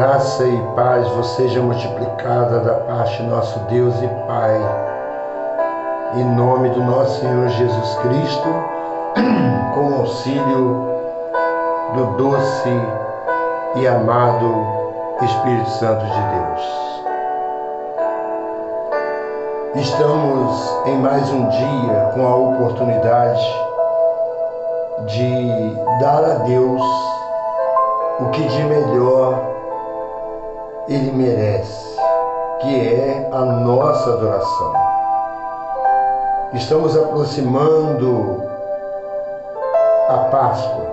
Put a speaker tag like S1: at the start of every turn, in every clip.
S1: graça e paz vos seja multiplicada da parte de nosso Deus e Pai, em nome do nosso Senhor Jesus Cristo, com o auxílio do doce e amado Espírito Santo de Deus. Estamos em mais um dia com a oportunidade de dar a Deus o que de melhor Ele merece, que é a nossa adoração. Estamos aproximando a Páscoa.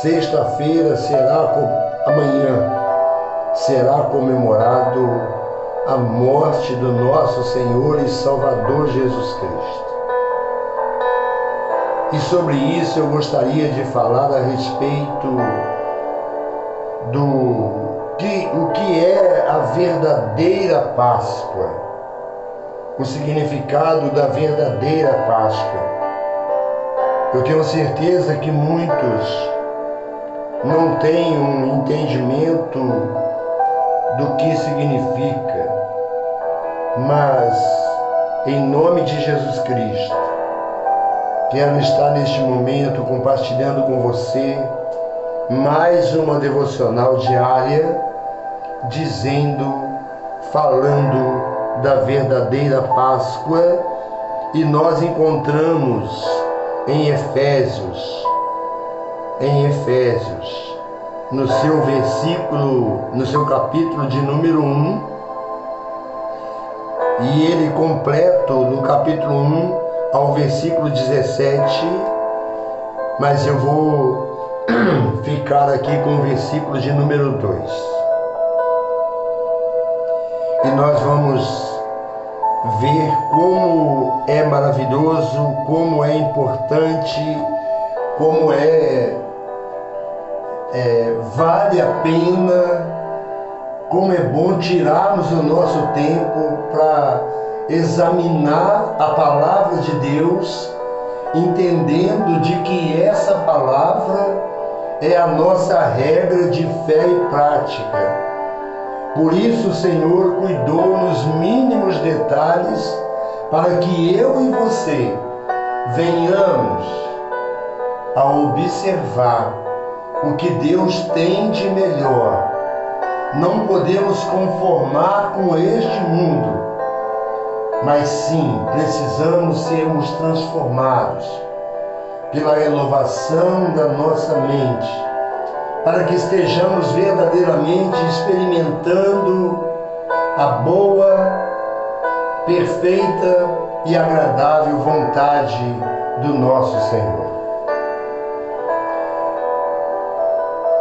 S1: Sexta-feira amanhã será comemorado a morte do nosso Senhor e Salvador Jesus Cristo. E sobre isso eu gostaria de falar a respeito o que é a verdadeira Páscoa, o significado da verdadeira Páscoa. Eu tenho certeza que muitos não têm um entendimento do que significa, mas em nome de Jesus Cristo, quero estar neste momento compartilhando com você mais uma devocional diária, falando da verdadeira Páscoa, e nós encontramos em Efésios, no seu capítulo de número 1, e ele completo no capítulo 1 ao versículo 17, mas eu vou ficar aqui com o versículo de número 2. E nós vamos ver como é maravilhoso, como é importante, como vale a pena, como é bom tirarmos o nosso tempo para examinar a palavra de Deus, entendendo de que essa palavra é a nossa regra de fé e prática. Por isso o Senhor cuidou nos mínimos detalhes para que eu e você venhamos a observar o que Deus tem de melhor. Não podemos conformar com este mundo, mas sim precisamos sermos transformados pela renovação da nossa mente, para que estejamos verdadeiramente experimentando a boa, perfeita e agradável vontade do nosso Senhor.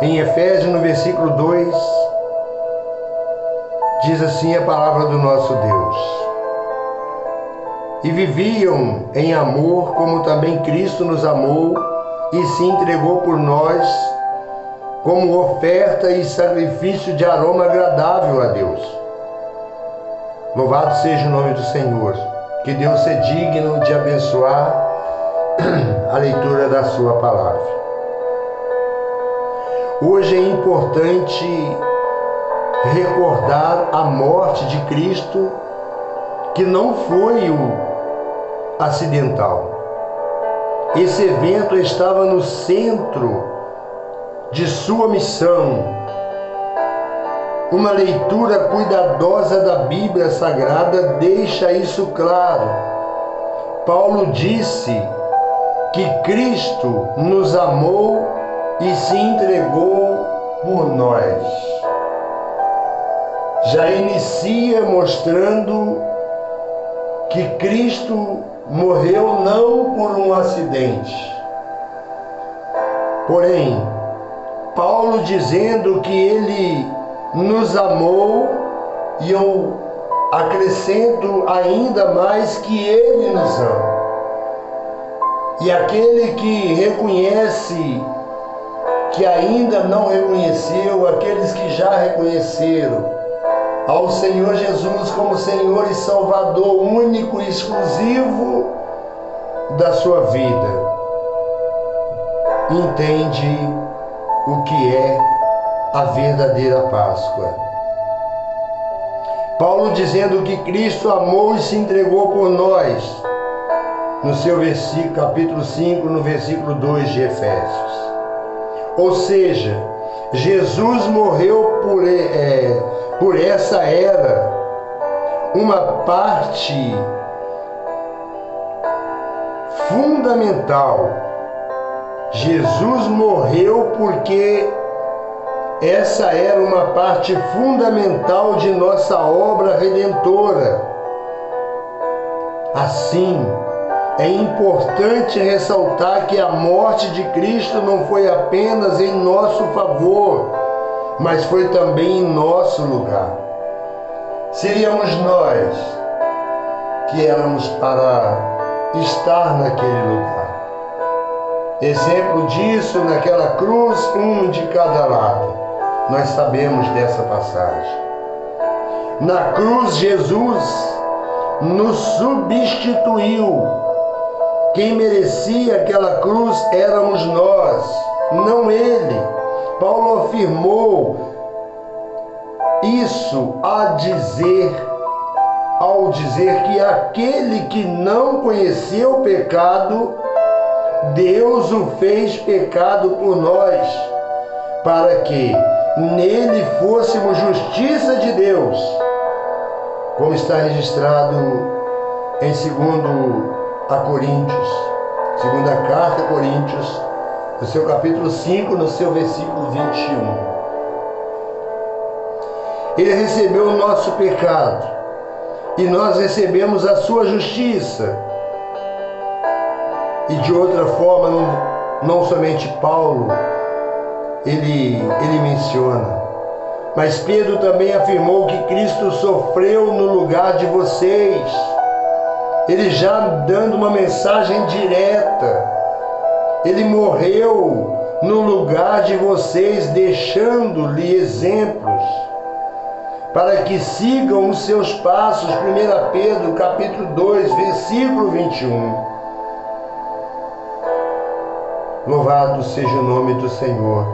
S1: Em Efésios, no versículo 2, diz assim a palavra do nosso Deus: e viviam em amor, como também Cristo nos amou e se entregou por nós, como oferta e sacrifício de aroma agradável a Deus. Louvado seja o nome do Senhor. Que Deus seja digno de abençoar a leitura da sua palavra. Hoje é importante recordar a morte de Cristo, que não foi acidental. Esse evento estava no centro de sua missão. Uma leitura cuidadosa da Bíblia Sagrada deixa isso claro. Paulo disse que Cristo nos amou e se entregou por nós. Já inicia mostrando que Cristo morreu não por um acidente. Porém, Paulo dizendo que Ele nos amou, e eu acrescento ainda mais que Ele nos ama. E aquele que reconhece, que ainda não reconheceu, aqueles que já reconheceram ao Senhor Jesus como Senhor e Salvador único e exclusivo da sua vida, entende o que é a verdadeira Páscoa. Paulo dizendo que Cristo amou e se entregou por nós, no seu versículo, capítulo 5, no versículo 2 de Efésios. Ou seja, Jesus morreu por essa era, uma parte fundamental. Jesus morreu porque essa era uma parte fundamental de nossa obra redentora. Assim, é importante ressaltar que a morte de Cristo não foi apenas em nosso favor, mas foi também em nosso lugar. Seríamos nós que éramos para estar naquele lugar. Exemplo disso, naquela cruz, um de cada lado. Nós sabemos dessa passagem. Na cruz, Jesus nos substituiu. Quem merecia aquela cruz éramos nós, não ele. Paulo afirmou isso ao dizer que aquele que não conheceu o pecado, Deus o fez pecado por nós, para que nele fôssemos justiça de Deus, como está registrado em 2 Coríntios, segunda carta a Coríntios, no seu capítulo 5, no seu versículo 21. Ele recebeu o nosso pecado e nós recebemos a sua justiça. E de outra forma, não somente Paulo, ele menciona, mas Pedro também afirmou que Cristo sofreu no lugar de vocês. Ele já dando uma mensagem direta. Ele morreu no lugar de vocês, deixando-lhe exemplos para que sigam os seus passos. 1 Pedro, capítulo 2, versículo 21. Louvado seja o nome do Senhor.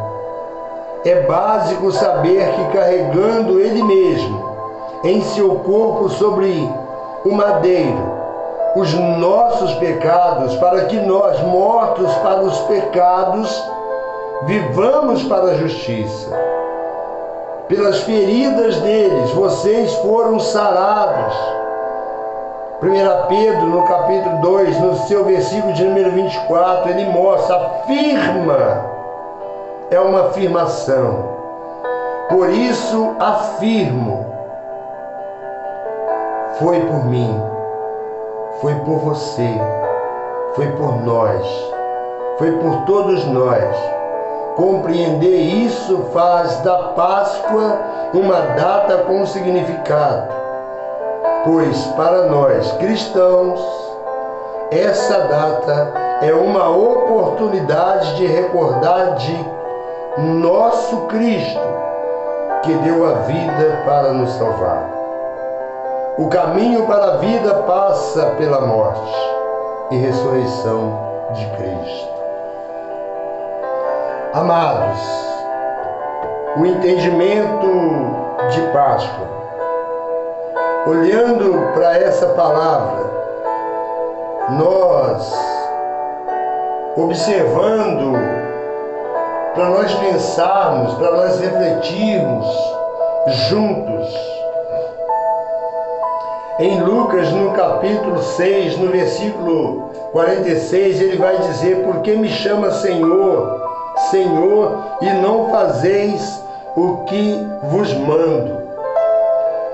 S1: É básico saber que carregando Ele mesmo em seu corpo sobre o madeiro os nossos pecados, para que nós, mortos para os pecados, vivamos para a justiça. Pelas feridas deles, vocês foram sarados. 1 Pedro, no capítulo 2, no seu versículo de número 24, ele mostra, afirma, é uma afirmação. Por isso afirmo, foi por mim, foi por você, foi por nós, foi por todos nós. Compreender isso faz da Páscoa uma data com significado, pois para nós cristãos essa data é uma oportunidade de recordar de nosso Cristo que deu a vida para nos salvar. O caminho para a vida passa pela morte e ressurreição de Cristo. Amados, o entendimento de Páscoa, olhando para essa palavra, nós observando, para nós pensarmos, para nós refletirmos juntos. Em Lucas, no capítulo 6, no versículo 46, ele vai dizer: por que me chama Senhor, Senhor, e não fazeis o que vos mando?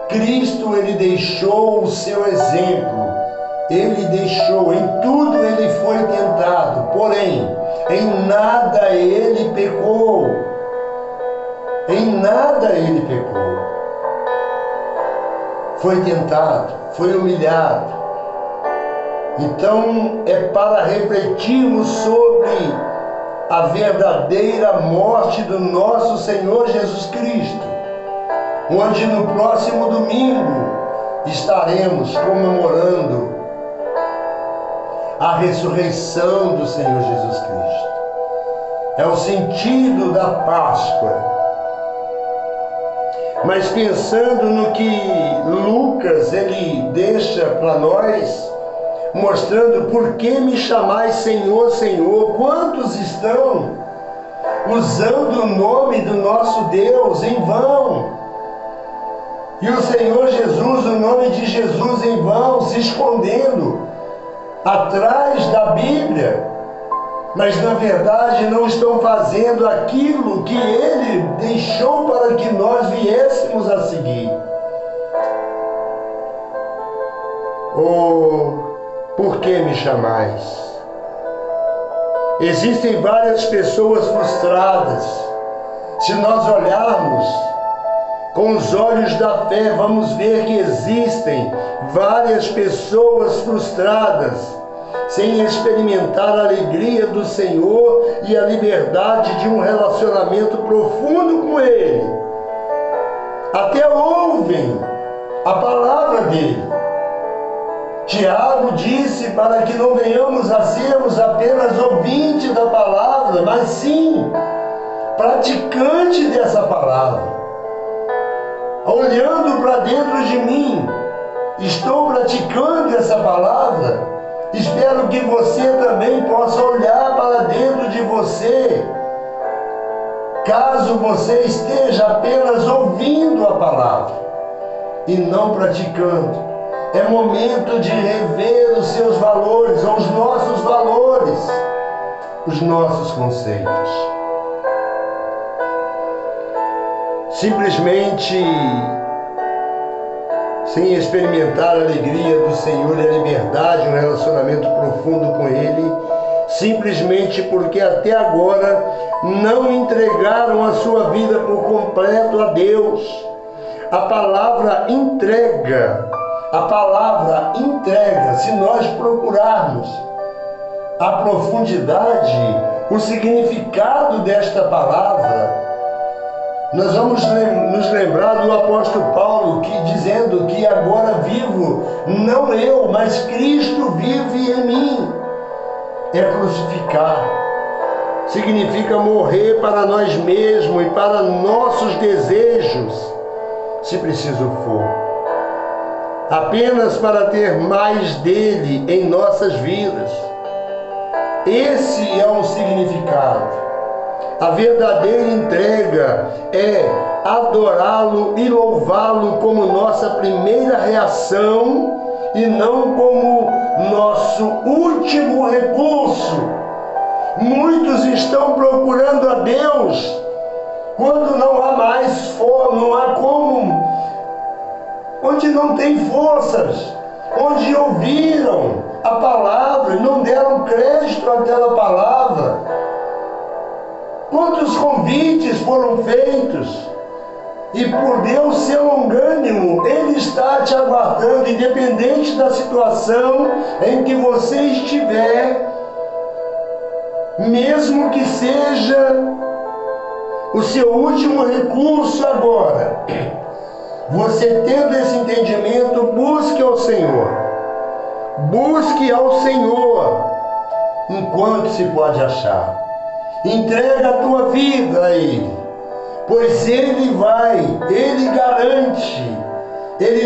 S1: Cristo, ele deixou o seu exemplo. Ele deixou, em tudo ele foi tentado, porém, em nada ele pecou. Em nada ele pecou. Foi tentado, foi humilhado. Então, é para refletirmos sobre a verdadeira morte do nosso Senhor Jesus Cristo, onde no próximo domingo estaremos comemorando a ressurreição do Senhor Jesus Cristo. É o sentido da Páscoa. mas pensando no que Lucas ele deixa para nós, mostrando por que me chamais Senhor, Senhor. Quantos estão usando o nome do nosso Deus em vão? E o Senhor Jesus, o nome de Jesus em vão, se escondendo atrás da Bíblia, mas na verdade não estão fazendo aquilo que Ele deixou para que nós viéssemos a seguir. Por que me chamais? Existem várias pessoas frustradas. Se nós olharmos com os olhos da fé, vamos ver que existem várias pessoas frustradas, sem experimentar a alegria do Senhor e a liberdade de um relacionamento profundo com Ele. Até ouvem a palavra dele. Tiago disse para que não venhamos a sermos apenas ouvintes da palavra, mas sim praticante dessa palavra. Olhando para dentro de mim, estou praticando essa palavra? Espero que você também possa olhar para dentro de você. Caso você esteja apenas ouvindo a palavra e não praticando, é momento de rever os seus valores, ou os nossos valores, os nossos conceitos. Simplesmente sem experimentar a alegria do Senhor e a liberdade, um relacionamento profundo com Ele, simplesmente porque até agora não entregaram a sua vida por completo a Deus. A palavra entrega, se nós procurarmos a profundidade, o significado desta palavra, nós vamos nos lembrar do apóstolo Paulo, dizendo que agora vivo, não eu, mas Cristo vive em mim. É crucificar. Significa morrer para nós mesmos e para nossos desejos, se preciso for. Apenas para ter mais dele em nossas vidas. Esse é o significado. A verdadeira entrega é adorá-lo e louvá-lo como nossa primeira reação e não como nosso último recurso. Muitos estão procurando a Deus quando não há mais fome, não há como, onde não tem forças, onde ouviram a palavra e não deram crédito àquela palavra. Quantos convites foram feitos? E por Deus ser longânimo, Ele está te aguardando, independente da situação em que você estiver, mesmo que seja o seu último recurso agora. Você tendo esse entendimento, busque ao Senhor. Busque ao Senhor enquanto se pode achar. Entrega a tua vida a Ele, pois Ele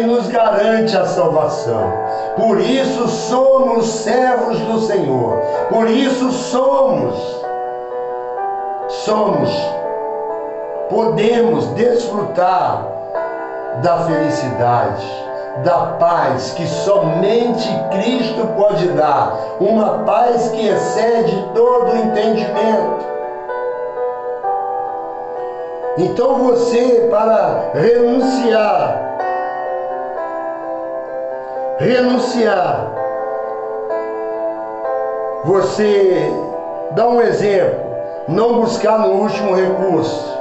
S1: nos garante a salvação. Por isso somos servos do Senhor, por isso podemos desfrutar da felicidade, da paz que somente Cristo pode dar, uma paz que excede todo o entendimento. Então você, para renunciar, você dá um exemplo, não buscar no último recurso.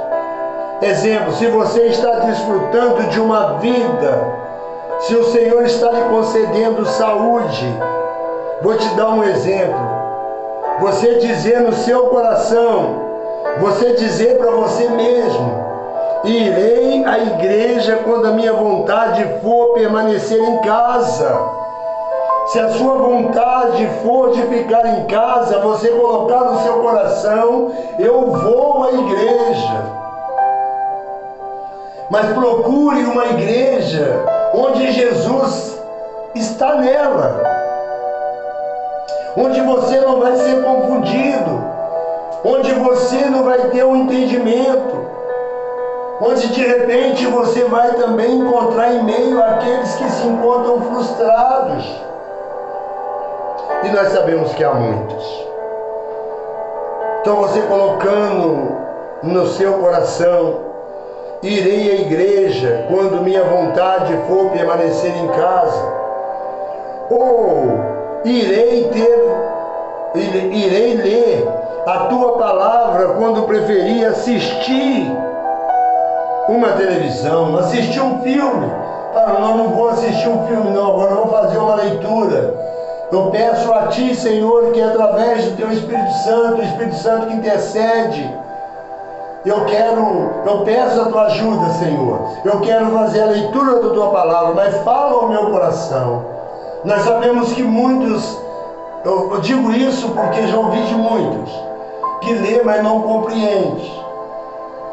S1: Exemplo, se você está desfrutando de uma vida, se o Senhor está lhe concedendo saúde, vou te dar um exemplo. Você dizer no seu coração, você dizer para você mesmo: irei à igreja quando a minha vontade for permanecer em casa. Se a sua vontade for de ficar em casa, você colocar no seu coração: eu vou à igreja. mas procure uma igreja onde Jesus está nela, onde você não vai ser confundido, onde você não vai ter um entendimento, onde de repente você vai também encontrar em meio àqueles que se encontram frustrados. E nós sabemos que há muitos. Então você colocando no seu coração: irei à igreja quando minha vontade for permanecer em casa, ou irei ler a tua palavra quando preferir assistir uma televisão, assistir um filme. Não vou assistir um filme não, agora eu vou fazer uma leitura. Eu peço a Ti, Senhor, que através do Teu Espírito Santo, o Espírito Santo que intercede, eu peço a Tua ajuda, Senhor. Eu quero fazer a leitura da Tua palavra, mas fala ao meu coração. Nós sabemos que muitos, eu digo isso porque já ouvi de muitos, que lê, mas não compreende.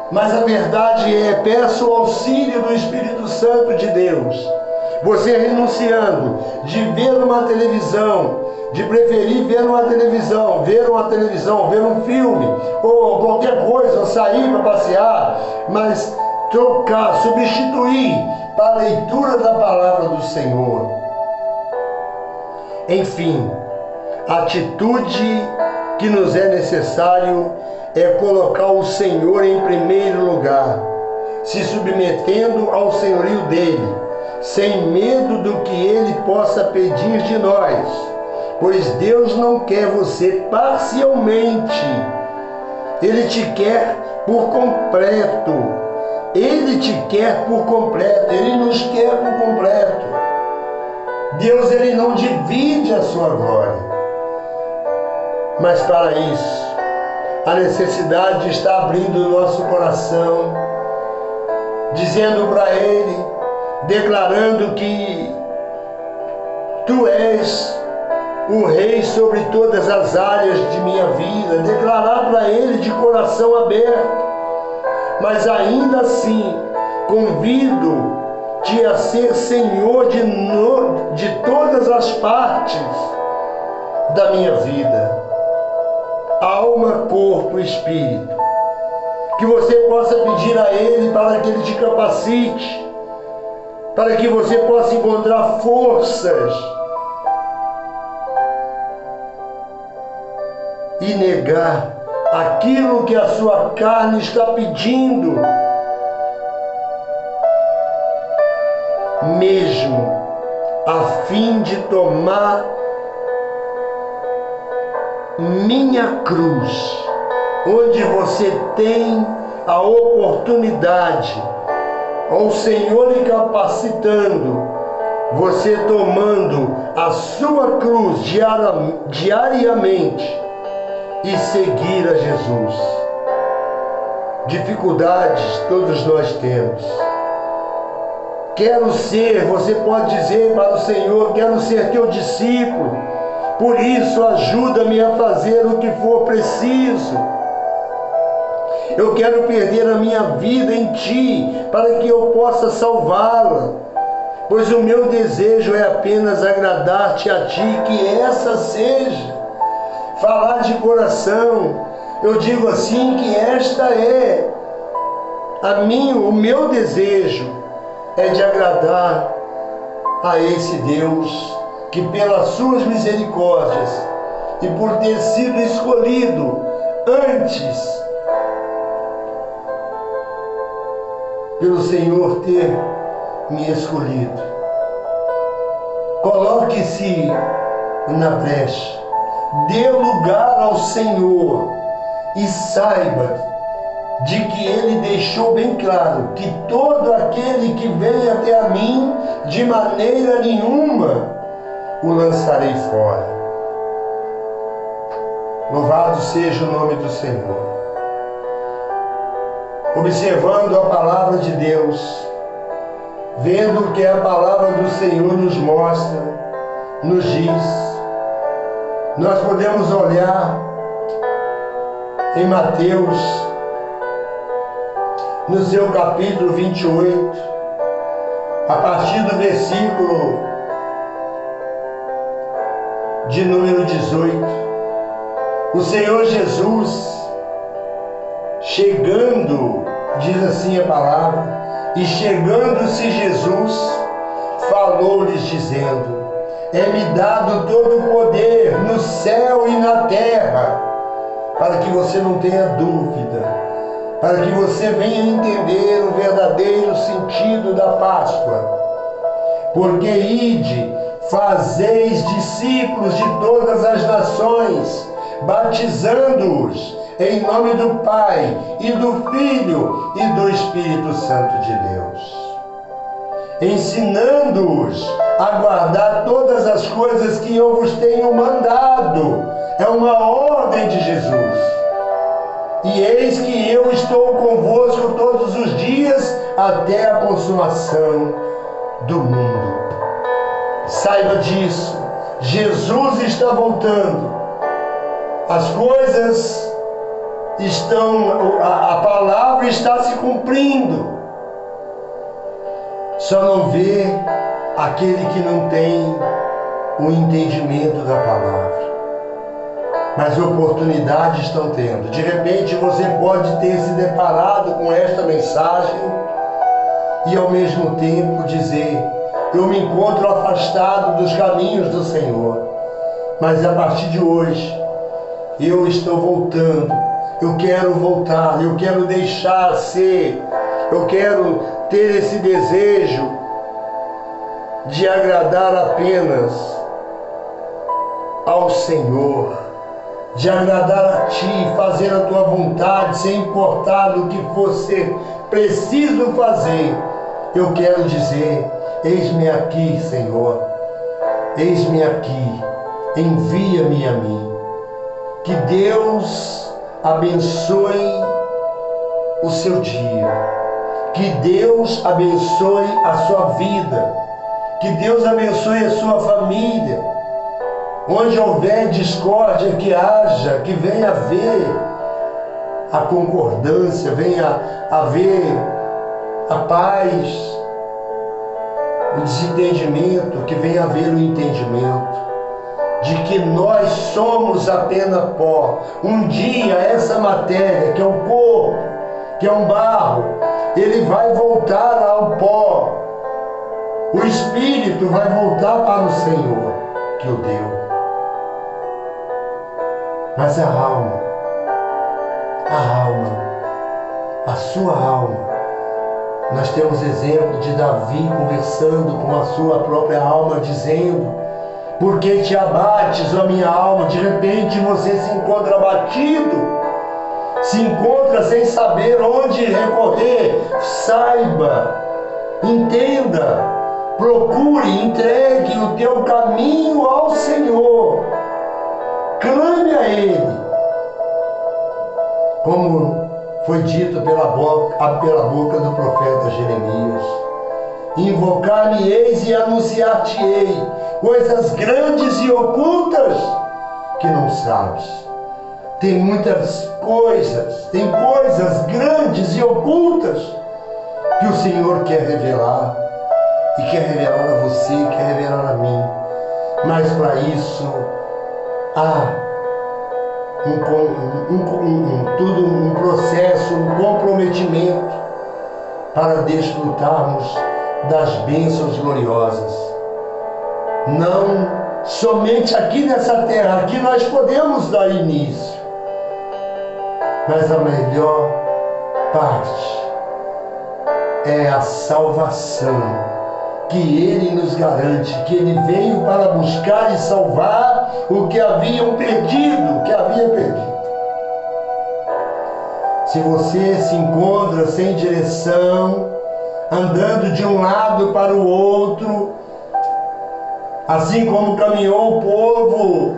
S1: Mas a verdade é, peço o auxílio do Espírito Santo de Deus. Você renunciando de ver uma televisão, de preferir ver uma televisão, ver um filme, ou qualquer coisa, ou sair para passear, mas trocar, substituir para a leitura da palavra do Senhor. Enfim, a atitude que nos é necessário é colocar o Senhor em primeiro lugar, se submetendo ao senhorio dele, sem medo do que ele possa pedir de nós, pois Deus não quer você parcialmente, Ele te quer por completo, Ele te quer por completo, Ele nos quer por completo. Deus, Ele não divide a sua glória, mas para isso, a necessidade está abrindo o nosso coração, dizendo para Ele, declarando que Tu és o Rei sobre todas as áreas de minha vida, declarar para Ele de coração aberto, mas ainda assim convido-te a ser Senhor de todas as partes da minha vida, alma, corpo e espírito, que você possa pedir a Ele para que Ele te capacite, para que você possa encontrar forças e negar aquilo que a sua carne está pedindo, mesmo a fim de tomar minha cruz, onde você tem a oportunidade, ao Senhor lhe capacitando, você tomando a sua cruz diariamente e seguir a Jesus. Dificuldades todos nós temos. Você pode dizer para o Senhor, quero ser teu discípulo, por isso ajuda-me a fazer o que for preciso. Eu quero perder a minha vida em Ti, para que eu possa salvá-la, pois o meu desejo é apenas agradar-te a Ti, que essa seja, falar de coração, eu digo assim, que esta é o meu desejo, é de agradar a esse Deus, que pelas suas misericórdias, e por ter sido escolhido antes, pelo Senhor ter me escolhido. Coloque-se na brecha, dê lugar ao Senhor e saiba de que Ele deixou bem claro que todo aquele que vem até a mim, de maneira nenhuma o lançarei fora. Louvado seja o nome do Senhor. Observando a palavra de Deus, vendo o que a palavra do Senhor nos mostra, nos diz, nós podemos olhar em Mateus, no seu capítulo 28, a partir do versículo de número 18, o Senhor Jesus, chegando, diz assim a palavra, e chegando-se Jesus, falou-lhes dizendo: é-me dado todo o poder no céu e na terra, para que você não tenha dúvida, para que você venha entender o verdadeiro sentido da Páscoa. Porque ide, fazeis discípulos de todas as nações, batizando-os em nome do Pai e do Filho e do Espírito Santo de Deus, ensinando-os a guardar todas as coisas que eu vos tenho mandado. É uma ordem de Jesus. E eis que eu estou convosco todos os dias até a consumação do mundo. Saiba disso. Jesus está voltando. As coisas estão, a palavra está se cumprindo. Só não vê aquele que não tem o entendimento da palavra. Mas oportunidades estão tendo. De repente você pode ter se deparado com esta mensagem e ao mesmo tempo dizer: eu me encontro afastado dos caminhos do Senhor, mas a partir de hoje eu estou voltando. Eu quero voltar, eu quero deixar ser, eu quero ter esse desejo de agradar apenas ao Senhor, de agradar a Ti, fazer a Tua vontade, sem importar do que você precisa fazer. Eu quero dizer: eis-me aqui, Senhor, eis-me aqui, envia-me a mim. Que Deus abençoe o seu dia, que Deus abençoe a sua vida, que Deus abençoe a sua família. Onde houver discórdia, que haja, que venha haver a concordância, venha haver a paz, o desentendimento, que venha haver o entendimento de que nós somos apenas pó. Um dia essa matéria, que é um corpo, que é um barro, ele vai voltar ao pó. O Espírito vai voltar para o Senhor que o deu. Mas a alma, a sua alma, nós temos exemplo de Davi conversando com a sua própria alma, dizendo: por que te abates, ó minha alma? De repente você se encontra abatido, se encontra sem saber onde recorrer. Saiba, entenda, procure, entregue o teu caminho ao Senhor, clame a Ele, como foi dito pela boca do profeta Jeremias: invocar-me-eis e anunciar-te-ei coisas grandes e ocultas que não sabes. Tem muitas coisas, tem coisas grandes e ocultas que o Senhor quer revelar, e quer revelar a você, quer revelar a mim. Mas para isso há um processo, um comprometimento para desfrutarmos das bênçãos gloriosas. Não somente aqui nessa terra, aqui nós podemos dar início, mas a melhor parte é a salvação que Ele nos garante, que Ele veio para buscar e salvar o que haviam perdido, Se você se encontra sem direção, andando de um lado para o outro, assim como caminhou o povo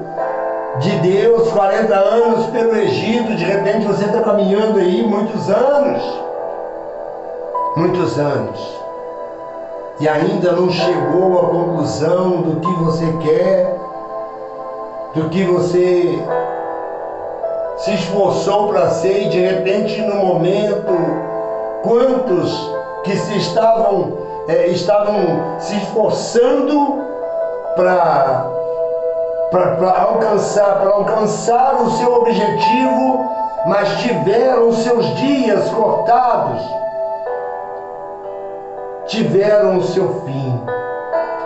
S1: de Deus 40 anos pelo Egito, de repente você está caminhando aí muitos anos, e ainda não chegou à conclusão do que você quer, do que você se esforçou para ser, e de repente no momento quantos que estavam se esforçando para alcançar o seu objetivo, mas tiveram seus dias cortados, tiveram o seu fim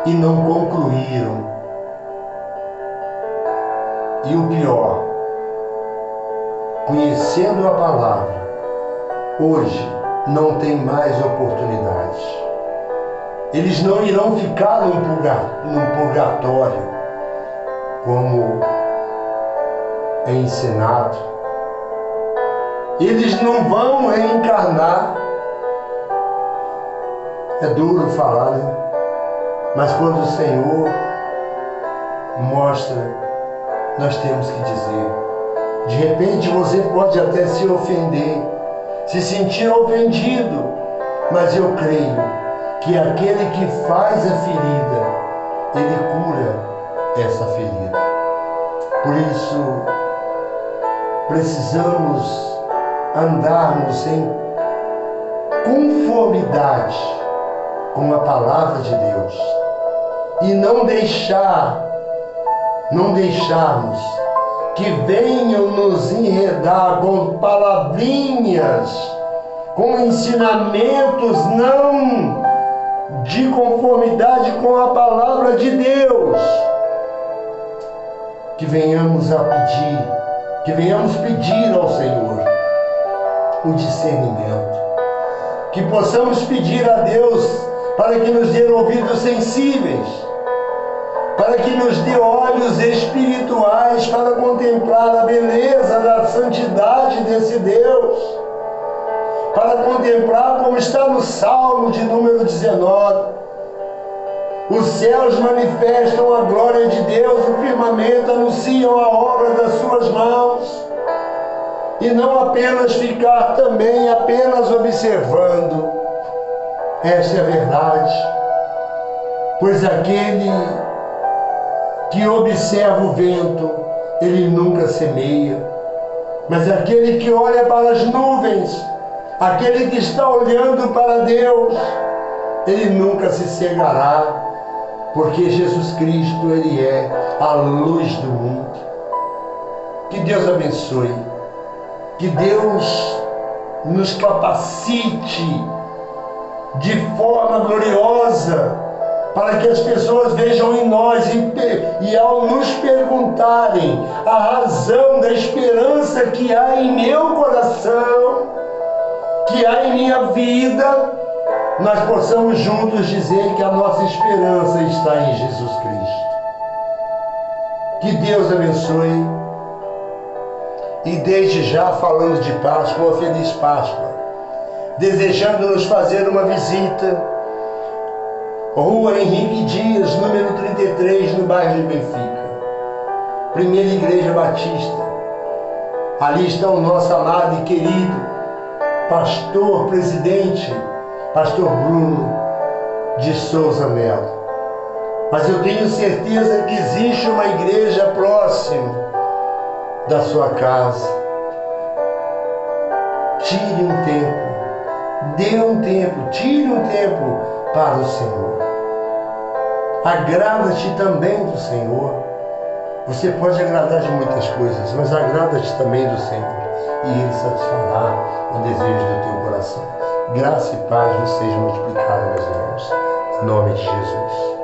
S1: e não concluíram. E o pior, conhecendo a palavra, hoje não tem mais oportunidade. Eles não irão ficar num purgatório, como é ensinado. Eles não vão reencarnar. É duro falar, né? Mas quando o Senhor mostra, nós temos que dizer. De repente você pode até se ofender, se sentir ofendido, mas eu creio que aquele que faz a ferida, ele cura essa ferida. Por isso, precisamos andarmos em conformidade com a palavra de Deus e não deixarmos que venham nos enredar com palavrinhas, com ensinamentos não de conformidade com a palavra de Deus. Que venhamos pedir ao Senhor o discernimento, que possamos pedir a Deus para que nos dê ouvidos sensíveis, para que nos dê olhos espirituais para contemplar a beleza da santidade desse Deus, para contemplar como está no Salmo de número 19. Os céus manifestam a glória de Deus, o firmamento anunciam a obra das suas mãos. E não apenas ficar também apenas observando. Esta é a verdade. Pois aquele que observa o vento, ele nunca semeia. Mas aquele que olha para as nuvens, aquele que está olhando para Deus, ele nunca se cegará, porque Jesus Cristo, ele é a luz do mundo. Que Deus abençoe, que Deus nos capacite de forma gloriosa, para que as pessoas vejam em nós e ao nos perguntarem a razão da esperança que há em meu coração, que há em minha vida, nós possamos juntos dizer que a nossa esperança está em Jesus Cristo. Que Deus abençoe. E desde já, falando de Páscoa, uma feliz Páscoa, desejando-nos fazer uma visita, Rua Henrique Dias, número 33, no bairro de Benfica, Primeira Igreja Batista. Ali está o nosso amado e querido pastor presidente, pastor Bruno de Souza Melo. Mas eu tenho certeza que existe uma igreja próxima da sua casa. Tire um tempo, dê um tempo, tire um tempo para o Senhor. Agrada-te também do Senhor. Você pode agradar de muitas coisas, mas agrada-te também do Senhor, e Ele satisfará o desejo do teu coração. Graça e paz nos sejam multiplicadas, meus irmãos. Em nome de Jesus.